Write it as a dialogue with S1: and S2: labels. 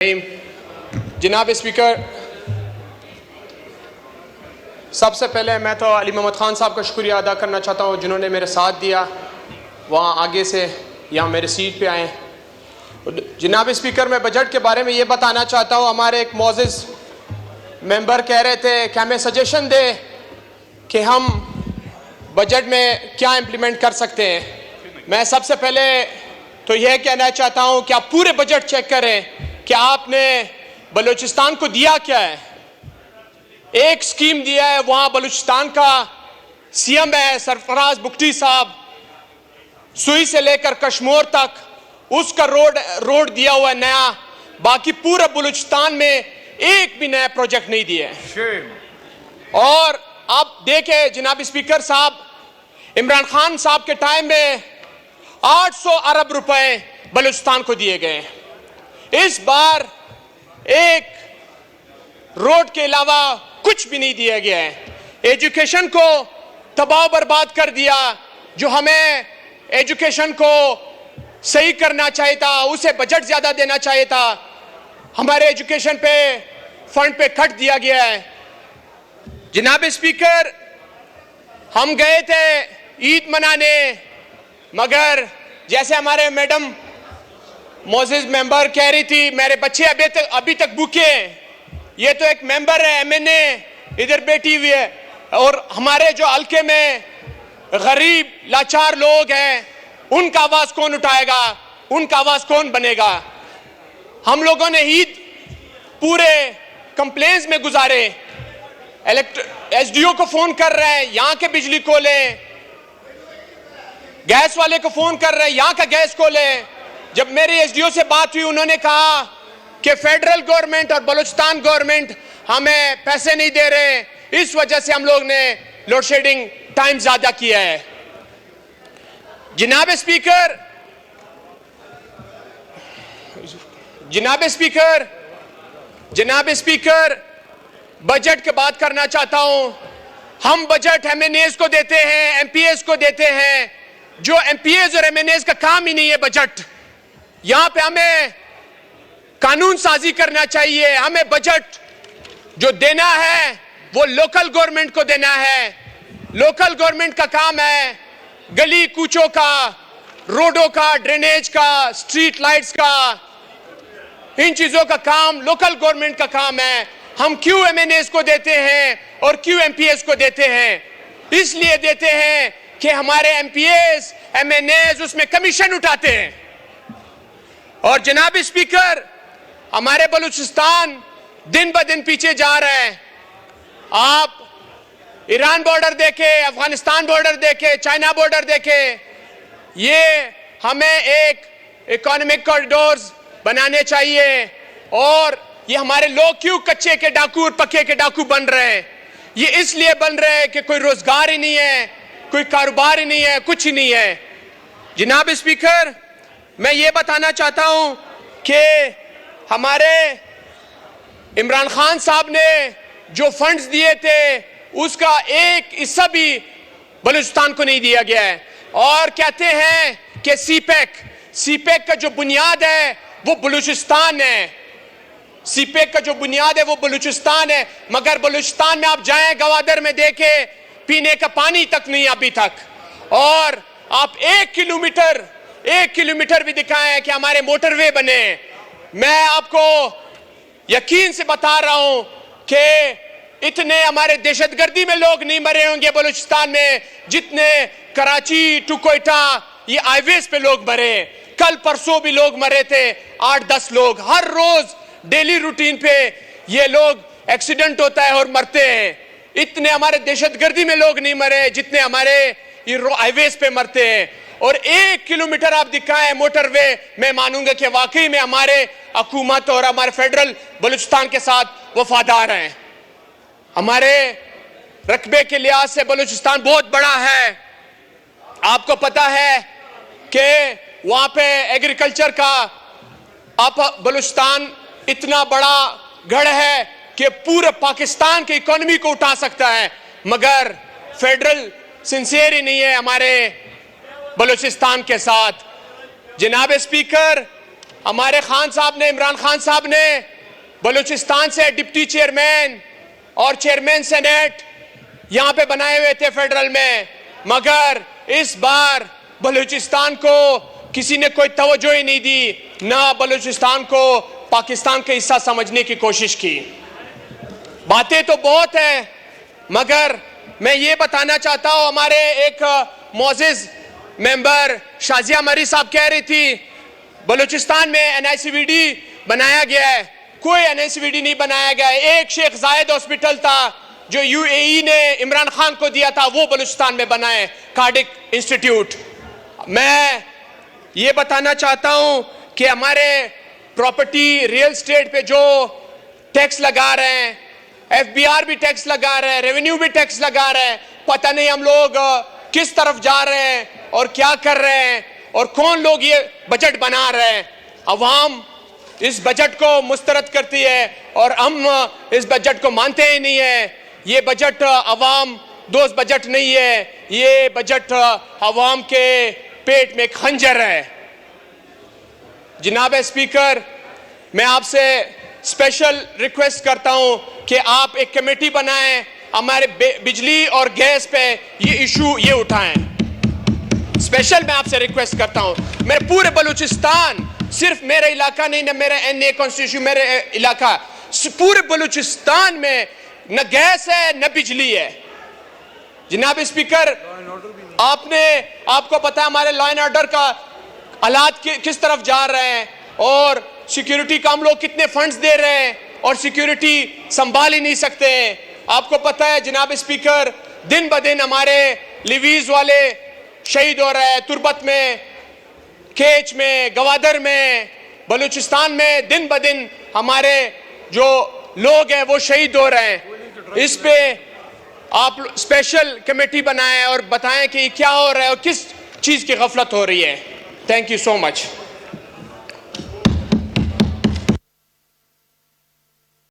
S1: जनाब स्पीकर, सबसे पहले मैं तो अली मोहम्मद ख़ान साहब का शुक्रिया अदा करना चाहता हूँ जिन्होंने मेरे साथ दिया, वहाँ आगे से यहाँ मेरे सीट पे आए। जनाब स्पीकर, मैं बजट के बारे में ये बताना चाहता हूँ, हमारे एक मोअज़्ज़िज़ मेंबर कह रहे थे कि हमें सजेशन दे कि हम बजट में क्या इम्प्लीमेंट कर सकते हैं। मैं सबसे पहले तो यह कहना चाहता हूँ कि आप पूरे बजट चेक करें कि आपने बलूचिस्तान को दिया क्या है। एक स्कीम दिया है, वहाँ बलूचिस्तान का सीएम है सरफराज बुगटी साहब, सुई से लेकर कश्मीर तक उसका रोड दिया हुआ है नया, बाकी पूरा बलूचिस्तान में एक भी नया प्रोजेक्ट नहीं दिया है। और आप देखें जनाब स्पीकर साहब, इमरान खान साहब के टाइम में 800 अरब रुपए बलूचिस्तान को दिए गए। इस बार एक रोड के अलावा कुछ भी नहीं दिया गया है। एजुकेशन को तबाह बर्बाद कर दिया, जो हमें एजुकेशन को सही करना चाहिए था, उसे बजट ज्यादा देना चाहिए था। हमारे एजुकेशन पे फंड पे कट दिया गया है। जनाब स्पीकर, हम गए थे ईद मनाने, मगर जैसे हमारे मैडम मोअज़्ज़िज़ मेंबर कह रही थी, मेरे बच्चे अभी तक भूखे हैं। ये तो एक मेंबर है एमएनए इधर बैठी हुई है, और हमारे जो हल्के में गरीब लाचार लोग हैं उनका आवाज कौन उठाएगा, उनका आवाज कौन बनेगा। हम लोगों ने ईद पूरे कंप्लेंट्स में गुजारे। एसडीओ को फोन कर रहे हैं, यहाँ के बिजली को ले, गैस वाले को फोन कर रहे हैं, यहाँ का गैस को ले। जब मेरी एसडीओ से बात हुई, उन्होंने कहा कि फेडरल गवर्नमेंट और बलूचिस्तान गवर्नमेंट हमें पैसे नहीं दे रहे, इस वजह से हम लोग ने लोड शेडिंग टाइम ज्यादा किया है। जनाब स्पीकर, बजट की बात करना चाहता हूं। हम बजट एमएनएस को देते हैं, एमपीएस को देते हैं, जो एमपीएस और एमएनएस का काम ही नहीं है बजट। यहां पे हमें कानून साजी करना चाहिए। हमें बजट जो देना है वो लोकल गवर्नमेंट को देना है। लोकल गवर्नमेंट का काम है गली कूचों का, रोडों का, ड्रेनेज का, स्ट्रीट लाइट्स का, इन चीजों का काम लोकल गवर्नमेंट का काम है। हम क्यों एमएनएस को देते हैं और क्यों एमपीएस को देते हैं? इसलिए देते हैं कि हमारे एमपीएस एमएनएस उसमें कमीशन उठाते हैं। और जनाब स्पीकर, हमारे बलूचिस्तान दिन ब दिन पीछे जा रहा है। आप ईरान बॉर्डर देखे, अफगानिस्तान बॉर्डर देखे, चाइना बॉर्डर देखे। ये हमें एक इकोनॉमिक कॉरिडोर्स बनाने चाहिए। और ये हमारे लोग क्यों कच्चे के डाकू और पक्के के डाकू बन रहे हैं? ये इसलिए बन रहे हैं कि कोई रोजगार ही नहीं है, कोई कारोबार ही नहीं है, कुछ ही नहीं है। जनाब स्पीकर, मैं ये बताना चाहता हूं कि हमारे इमरान खान साहब ने जो फंड्स दिए थे उसका एक हिस्सा भी बलूचिस्तान को नहीं दिया गया है। और कहते हैं कि सीपेक का जो बुनियाद है वो बलूचिस्तान है। सीपेक का जो बुनियाद है वो बलूचिस्तान है, मगर बलूचिस्तान में आप जाएं, गवादर में देखें, पीने का पानी तक नहीं अभी तक। और आप 1 किलोमीटर भी दिखाएं कि हमारे मोटरवे बने। मैं आपको यकीन से बता रहा हूं कि इतने हमारे दहशतगर्दी में लोग नहीं मरे होंगे बलूचिस्तान में जितने कराची टू कोयटा ये हाईवेज पे लोग मरे। कल परसों भी लोग मरे थे, 8-10 लोग। हर रोज डेली रूटीन पे ये लोग एक्सीडेंट होता है और मरते हैं। इतने हमारे दहशतगर्दी में लोग नहीं मरे जितने हमारे ये हाईवेज पे मरते हैं। और 1 किलोमीटर आप दिखाएं मोटरवे, मैं मानूंगा कि वाकई में हमारे हुकूमत और हमारे फेडरल बलूचिस्तान के साथ वफादार हैं। हमारे रकबे के लिहाज से बलूचिस्तान बहुत बड़ा है। आपको पता है कि वहां पे एग्रीकल्चर का बलूचिस्तान इतना बड़ा गढ़ है कि पूरे पाकिस्तान की इकोनॉमी को उठा सकता है, मगर फेडरल सिंसियर ही नहीं है हमारे बलूचिस्तान के साथ। जनाब स्पीकर, हमारे खान साहब ने, इमरान खान साहब ने बलूचिस्तान से डिप्टी चेयरमैन और चेयरमैन सेनेट यहां पे बनाए हुए थे फेडरल में, मगर इस बार बलूचिस्तान को किसी ने कोई तवज्जो ही नहीं दी, ना बलूचिस्तान को पाकिस्तान का हिस्सा समझने की कोशिश की। बातें तो बहुत है, मगर मैं ये बताना चाहता हूं, हमारे एक मोअज़्ज़िज़ मेंबर शाजिया मरी साहब कह रही थी बलूचिस्तान में एनआईसीवीडी बनाया गया है। कोई एनआईसीवीडी नहीं बनाया गया है। एक शेख जायद हॉस्पिटल था जो यूएई ने इमरान खान को दिया था, वो बलूचिस्तान में बना है, कार्डिक इंस्टीट्यूट। मैं ये बताना चाहता हूं कि हमारे प्रॉपर्टी रियल स्टेट पे जो टैक्स लगा रहे हैं, एफबीआर भी टैक्स लगा रहे हैं, रेवेन्यू भी टैक्स लगा रहे हैं, पता नहीं हम लोग किस तरफ जा रहे हैं और क्या कर रहे हैं और कौन लोग ये बजट बना रहे हैं। अवाम इस बजट को मुस्तरद करती है और हम इस बजट को मानते ही नहीं है। ये बजट अवाम दोस्त बजट नहीं है, ये बजट अवाम के पेट में खंजर है। जनाब स्पीकर, मैं आपसे स्पेशल रिक्वेस्ट करता हूं कि आप एक कमेटी बनाएं, हमारे बिजली और गैस पे ये इशू ये उठाएं। स्पेशल मैं आपसे रिक्वेस्ट करता हूं। मेरे पूरे बलूचिस्तान, सिर्फ मेरा इलाका नहीं, ना मेरा एनए कॉन्स्टिट्यूशन मेरे इलाका, पूरे बलूचिस्तान में न गैस है न बिजली है। जनाब स्पीकर, आपको पता है हमारे लॉ एंड ऑर्डर का हालात किस तरफ जा रहे हैं और सिक्योरिटी का हम लोग कितने फंड्स दे रहे हैं और सिक्योरिटी संभाल ही नहीं सकते हैं। आपको पता है जनाब स्पीकर, दिन ब दिन हमारे लिवीज वाले शहीद हो रहे हैं, तुर्बत में, केच में, गवादर में, बलूचिस्तान में दिन ब दिन हमारे जो लोग हैं वो शहीद हो रहे हैं। इस पे आप स्पेशल कमेटी बनाएं और बताएं कि क्या हो रहा है और किस चीज की गफलत हो रही है। Thank you so much.